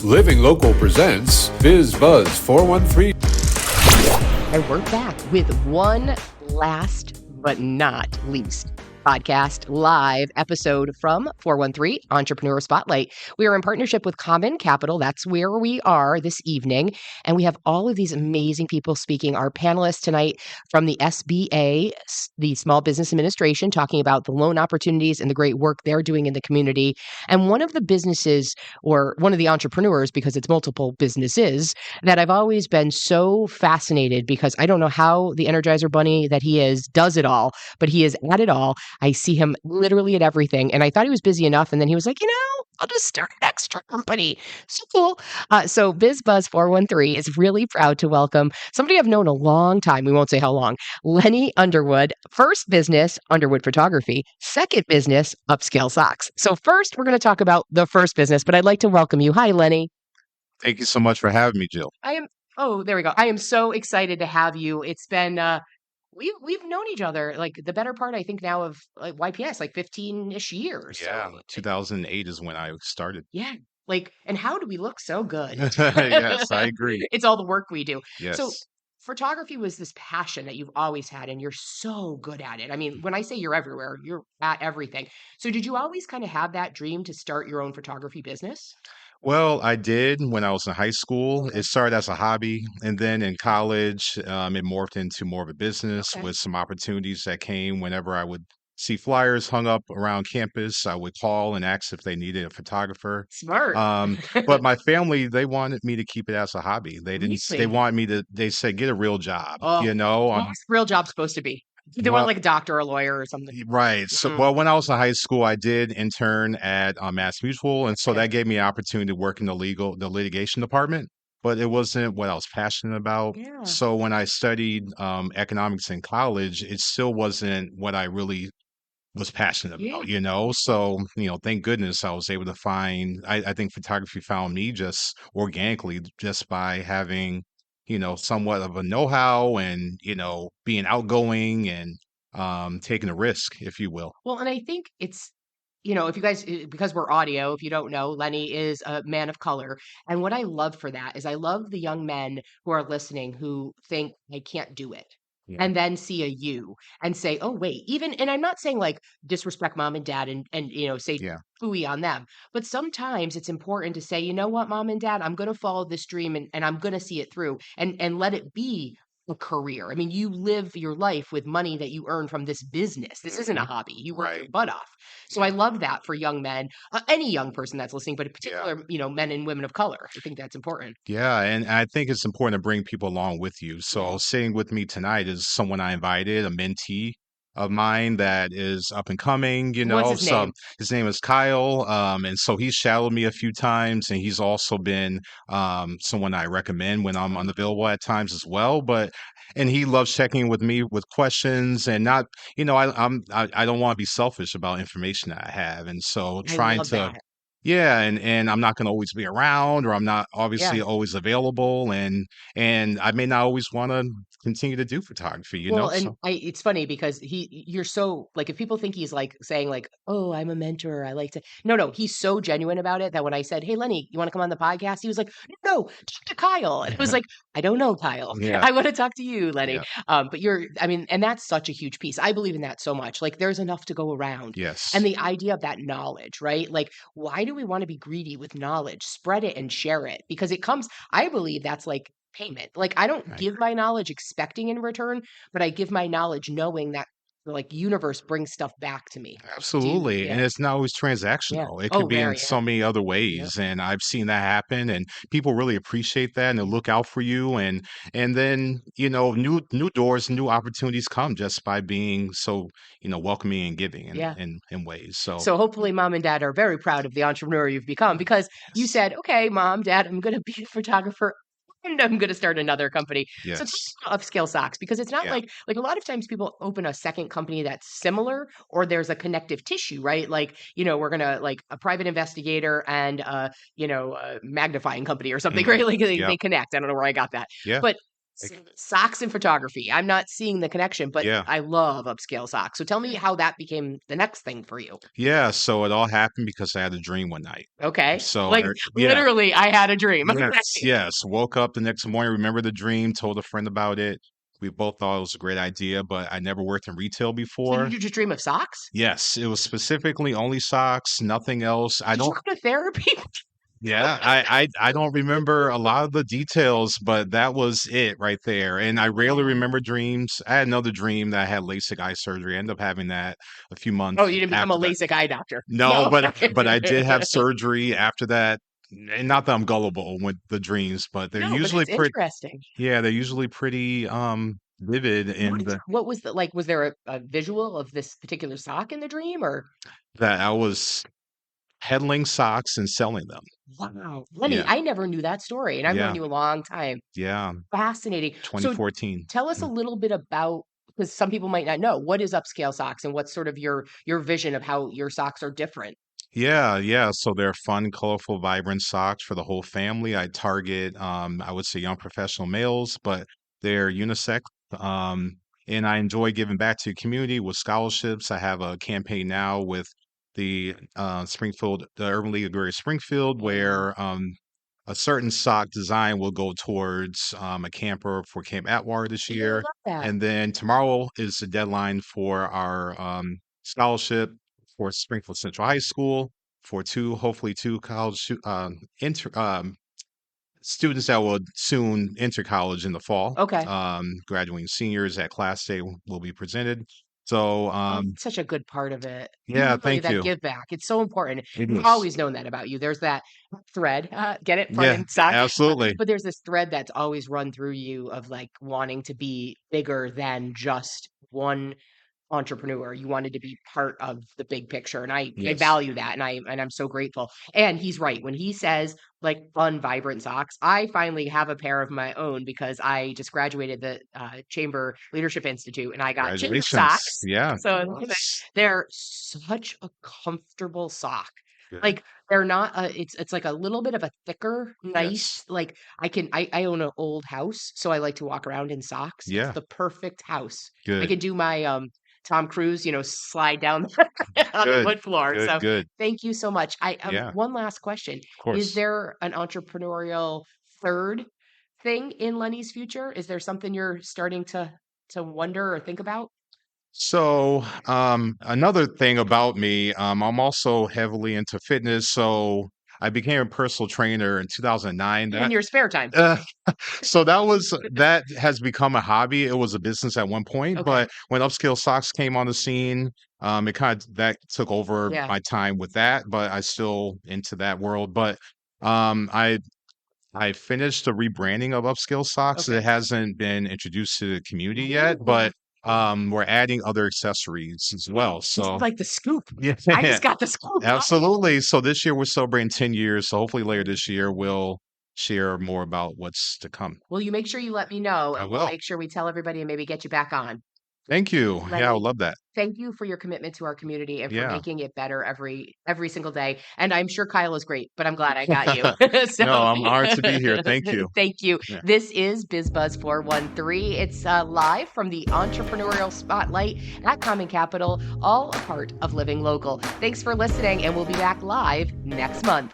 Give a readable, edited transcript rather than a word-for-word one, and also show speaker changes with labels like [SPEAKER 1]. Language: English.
[SPEAKER 1] Living Local presents Biz Buzz 413.
[SPEAKER 2] And we're back with one last but not least podcast live episode from 413 Entrepreneur Spotlight. We are in partnership with Common Capital. That's where we are this evening. And we have all of these amazing people speaking. Our panelists tonight from the SBA, the Small Business Administration, talking about the loan opportunities and the great work they're doing in the community. And one of the businesses, or one of the entrepreneurs, because it's multiple businesses, that I've always been so fascinated, because I don't know how the Energizer Bunny that he is does it all, but he is at it all. I see him literally at everything. And I thought he was busy enough. And then he was like, I'll just start an extra company. So cool. So Biz Buzz 413 is really proud to welcome somebody I've known a long time. We won't say how long. Lenny Underwood. First business, Underwood Photography. Second business, Upscale Socks. So first, we're going to talk about the first business, but I'd like to welcome you. Hi, Lenny.
[SPEAKER 3] Thank you so much for having me, Jill.
[SPEAKER 2] There we go. I am so excited to have you. It's been, we've known each other like the better part, I think, now of like YPS, like 15-ish years.
[SPEAKER 3] Yeah,
[SPEAKER 2] So,
[SPEAKER 3] 2008 is when I started.
[SPEAKER 2] yeah. And how do we look so good?
[SPEAKER 3] Yes, I agree.
[SPEAKER 2] It's all the work we do.
[SPEAKER 3] Yes.
[SPEAKER 2] So photography was this passion that you've always had, and you're so good at it. I mean, when I say you're everywhere, you're at everything. So did you always kind of have that dream to start your own photography business?
[SPEAKER 3] Well, I did when I was in high school.
[SPEAKER 2] Okay.
[SPEAKER 3] It started as a hobby, and then in college, it morphed into more of a business
[SPEAKER 2] Okay.
[SPEAKER 3] with some opportunities that came whenever I would see flyers hung up around campus. I would call and ask if they needed a photographer.
[SPEAKER 2] Smart.
[SPEAKER 3] But my family, they wanted me to keep it as a hobby. They didn't, they
[SPEAKER 2] Really?
[SPEAKER 3] wanted me to, they said, get a real job,
[SPEAKER 2] Oh, what's real job supposed to be? They want
[SPEAKER 3] well,
[SPEAKER 2] like a doctor or a lawyer or something.
[SPEAKER 3] right. So,
[SPEAKER 2] Mm,
[SPEAKER 3] well, when I was in high school, I did intern at Mass Mutual, and so
[SPEAKER 2] okay.
[SPEAKER 3] that gave me an opportunity to work in the litigation department. But it wasn't what I was passionate about.
[SPEAKER 2] Yeah.
[SPEAKER 3] So when I studied economics in college, it still wasn't what I really was passionate
[SPEAKER 2] Yeah.
[SPEAKER 3] about. So thank goodness I was able to find. I think photography found me just organically, just by having somewhat of a know-how and being outgoing and taking a risk, if you will.
[SPEAKER 2] Well, and I think it's, if you guys, because we're audio, if you don't know, Lenny is a man of color. And what I love for that is I love the young men who are listening who think I can't do it.
[SPEAKER 3] Yeah.
[SPEAKER 2] And then see a you and say, oh, wait, even, and I'm not saying like disrespect mom and dad and say
[SPEAKER 3] Yeah.
[SPEAKER 2] fooey on them. But sometimes it's important to say, you know what, mom and dad, I'm going to follow this dream and I'm going to see it through and let it be a career. I mean, you live your life with money that you earn from this business. This isn't a
[SPEAKER 3] Mhm.
[SPEAKER 2] hobby. You work your
[SPEAKER 3] Right.
[SPEAKER 2] butt off. So I love that for young men, any young person that's listening, but in
[SPEAKER 3] Yeah.
[SPEAKER 2] particular, men and women of color. I think that's important.
[SPEAKER 3] Yeah, and I think it's important to bring people along with you. So
[SPEAKER 2] Yeah.
[SPEAKER 3] sitting with me tonight is someone I invited, a mentee of mine that is up and coming,
[SPEAKER 2] What's his
[SPEAKER 3] So
[SPEAKER 2] name?
[SPEAKER 3] his name is Kyle. And so he's shadowed me a few times, and he's also been someone I recommend when I'm unavailable at times as well. And he loves checking with me with questions, and not, I don't want to be selfish about information that I have. And so
[SPEAKER 2] I
[SPEAKER 3] trying
[SPEAKER 2] love
[SPEAKER 3] to,
[SPEAKER 2] that.
[SPEAKER 3] yeah, and I'm not gonna always be around, or I'm not
[SPEAKER 2] Yeah.
[SPEAKER 3] obviously always available, and I may not always wanna continue to do photography,
[SPEAKER 2] Well, and
[SPEAKER 3] so
[SPEAKER 2] it's funny because you're so like, if people think he's like saying like, "Oh, I'm a mentor. I like to," no, he's so genuine about it that when I said, "Hey, Lenny, you want to come on the podcast?" He was like, "No, talk to Kyle." And I was like, "I don't know, Kyle.
[SPEAKER 3] Yeah,
[SPEAKER 2] I want to talk to you, Lenny."
[SPEAKER 3] yeah,
[SPEAKER 2] But I mean, and that's such a huge piece. I believe in that so much. Like, there's enough to go around. And
[SPEAKER 3] yes,
[SPEAKER 2] the idea of that knowledge, right? Like, why do we want to be greedy with knowledge? Spread it and share it because it comes, I believe that's like payment. Like, I don't
[SPEAKER 3] I
[SPEAKER 2] give
[SPEAKER 3] agree.
[SPEAKER 2] my knowledge expecting in return, but I give my knowledge knowing that like universe brings stuff back to me.
[SPEAKER 3] Absolutely, and
[SPEAKER 2] Yeah.
[SPEAKER 3] it's not always
[SPEAKER 2] Yeah.
[SPEAKER 3] transactional. It could
[SPEAKER 2] Oh,
[SPEAKER 3] be in
[SPEAKER 2] very. Yeah.
[SPEAKER 3] so many other
[SPEAKER 2] Yep.
[SPEAKER 3] ways, and I've seen that happen, and people really appreciate that, and they
[SPEAKER 2] Yeah.
[SPEAKER 3] look out for you, and then, new doors, new opportunities come just by being so, welcoming and giving
[SPEAKER 2] Yeah.
[SPEAKER 3] in ways, so
[SPEAKER 2] So hopefully mom and dad are very proud of the entrepreneur you've become because you
[SPEAKER 3] yes,
[SPEAKER 2] said, okay, mom, dad, I'm going to be a photographer and I'm going to start another company. So talk
[SPEAKER 3] yes,
[SPEAKER 2] about Upscale Socks because it's not
[SPEAKER 3] yeah,
[SPEAKER 2] like a lot of times people open a second company that's similar or there's a connective tissue, right? Like, we're going to like a private investigator and a magnifying company or something,
[SPEAKER 3] mhm,
[SPEAKER 2] right? Like they
[SPEAKER 3] yep,
[SPEAKER 2] connect. I don't know where I got that.
[SPEAKER 3] yeah.
[SPEAKER 2] But Socks and photography. I'm not seeing the connection, but
[SPEAKER 3] Yeah.
[SPEAKER 2] I love Upscale Socks. So tell me how that became the next thing for you.
[SPEAKER 3] Yeah, so it all happened because I had a dream one night.
[SPEAKER 2] Okay.
[SPEAKER 3] So
[SPEAKER 2] Like
[SPEAKER 3] yeah.
[SPEAKER 2] literally, I had a dream.
[SPEAKER 3] Yes, yes. Woke up the next morning, remember the dream, told a friend about it. We both thought it was a great idea, but I never worked in retail
[SPEAKER 2] So
[SPEAKER 3] before.
[SPEAKER 2] you just dream of socks?
[SPEAKER 3] Yes, it was specifically only socks, nothing else. I
[SPEAKER 2] Did you
[SPEAKER 3] don't,
[SPEAKER 2] go to therapy?
[SPEAKER 3] yeah, I don't remember a lot of the details, but that was it right there. And I rarely
[SPEAKER 2] Wow.
[SPEAKER 3] remember dreams. I had another dream that I had LASIK eye surgery. I ended up having that a few
[SPEAKER 2] Oh,
[SPEAKER 3] months
[SPEAKER 2] you didn't become a
[SPEAKER 3] after that.
[SPEAKER 2] LASIK eye doctor.
[SPEAKER 3] No,
[SPEAKER 2] No.
[SPEAKER 3] but I did have surgery after that. And not that I'm gullible with the dreams, but they're
[SPEAKER 2] No, but
[SPEAKER 3] usually
[SPEAKER 2] it's
[SPEAKER 3] pretty,
[SPEAKER 2] interesting.
[SPEAKER 3] yeah, they're usually pretty vivid in
[SPEAKER 2] What was the like? Was there a visual of this particular sock in the dream, or
[SPEAKER 3] that I was peddling socks and selling them.
[SPEAKER 2] wow, Lenny?
[SPEAKER 3] Yeah.
[SPEAKER 2] I never knew that story, and I've known
[SPEAKER 3] Yeah.
[SPEAKER 2] you a long time.
[SPEAKER 3] Yeah.
[SPEAKER 2] Fascinating. So
[SPEAKER 3] 2014.
[SPEAKER 2] tell us a
[SPEAKER 3] Mm.
[SPEAKER 2] little bit about because some people might not know what is upscale socks and what's sort of your vision of how your socks are different.
[SPEAKER 3] Yeah, yeah. So they're fun, colorful, vibrant socks for the whole family. I target, I would say young professional males, but they're unisex. Um, and I enjoy giving back to the community with scholarships. I have a campaign now with the the Urban League of Greater Springfield,
[SPEAKER 2] Mm,
[SPEAKER 3] where a certain sock design will go towards a camper for Camp Atwater this
[SPEAKER 2] I love
[SPEAKER 3] year.
[SPEAKER 2] that.
[SPEAKER 3] And then tomorrow is the deadline for our scholarship for Springfield Central High School for hopefully two students that will soon enter college in the fall.
[SPEAKER 2] Okay.
[SPEAKER 3] Graduating seniors at Class Day will be presented. So,
[SPEAKER 2] Oh, that's such a good part of it.
[SPEAKER 3] yeah,
[SPEAKER 2] Really,
[SPEAKER 3] thank
[SPEAKER 2] that
[SPEAKER 3] you.
[SPEAKER 2] give back. It's so important.
[SPEAKER 3] It
[SPEAKER 2] I've
[SPEAKER 3] is.
[SPEAKER 2] always known that about you. There's that thread, get it? Fun
[SPEAKER 3] Yeah,
[SPEAKER 2] and sock.
[SPEAKER 3] absolutely.
[SPEAKER 2] But there's this thread that's always run through you of like wanting to be bigger than just one entrepreneur. You wanted to be part of the big picture. And I
[SPEAKER 3] Yes.
[SPEAKER 2] value that. And I'm so grateful. And he's right. When he says like fun, vibrant socks, I finally have a pair of my own because I just graduated the Chamber Leadership Institute and I got chamber
[SPEAKER 3] Congratulations.
[SPEAKER 2] socks.
[SPEAKER 3] Yeah.
[SPEAKER 2] So
[SPEAKER 3] That's
[SPEAKER 2] they're such a comfortable sock.
[SPEAKER 3] good.
[SPEAKER 2] Like they're not it's like a little bit of a thicker,
[SPEAKER 3] Yes.
[SPEAKER 2] nice, like I own an old house, so I like to walk around in socks. It's
[SPEAKER 3] Yeah.
[SPEAKER 2] the perfect house. I
[SPEAKER 3] Good.
[SPEAKER 2] can do my Tom Cruise, slide down on the
[SPEAKER 3] Good.
[SPEAKER 2] wood floor.
[SPEAKER 3] Good.
[SPEAKER 2] So
[SPEAKER 3] Good.
[SPEAKER 2] thank you so much. I
[SPEAKER 3] Yeah.
[SPEAKER 2] one last question.
[SPEAKER 3] Of
[SPEAKER 2] Is
[SPEAKER 3] course.
[SPEAKER 2] there an entrepreneurial third thing in Lenny's future? Is there something you're starting to wonder or think about?
[SPEAKER 3] So, another thing about me, I'm also heavily into fitness. So I became a personal trainer in 2009.
[SPEAKER 2] In your spare time.
[SPEAKER 3] Uh, so that has become a hobby. It was a business at one point,
[SPEAKER 2] Okay.
[SPEAKER 3] but when Upscale Socks came on the scene, it kind of that took over
[SPEAKER 2] Yeah.
[SPEAKER 3] my time with that. But I still into that world. But um, I I finished the rebranding of Upscale Socks. It
[SPEAKER 2] Okay.
[SPEAKER 3] hasn't been introduced to the community yet, but we're adding other accessories as well.
[SPEAKER 2] This is
[SPEAKER 3] So
[SPEAKER 2] like the scoop.
[SPEAKER 3] yeah,
[SPEAKER 2] I just got the scoop.
[SPEAKER 3] absolutely. So this year we're celebrating 10 years. So hopefully later this year we'll share more about what's to come.
[SPEAKER 2] Will you make sure you let me know
[SPEAKER 3] I
[SPEAKER 2] and we'll
[SPEAKER 3] will.
[SPEAKER 2] make sure we tell everybody and maybe get you back on.
[SPEAKER 3] Thank you. Yeah, I would
[SPEAKER 2] Lenny,
[SPEAKER 3] love that.
[SPEAKER 2] thank you for your commitment to our community and for
[SPEAKER 3] Yeah.
[SPEAKER 2] making it better every single day. And I'm sure Kyle is great, but I'm glad I got you.
[SPEAKER 3] No,
[SPEAKER 2] So
[SPEAKER 3] I'm honored to be here. Thank you.
[SPEAKER 2] thank you.
[SPEAKER 3] Yeah.
[SPEAKER 2] This is BizBuzz 413. It's live from the entrepreneurial spotlight at Common Capital, all a part of living local. Thanks for listening, and we'll be back live next month.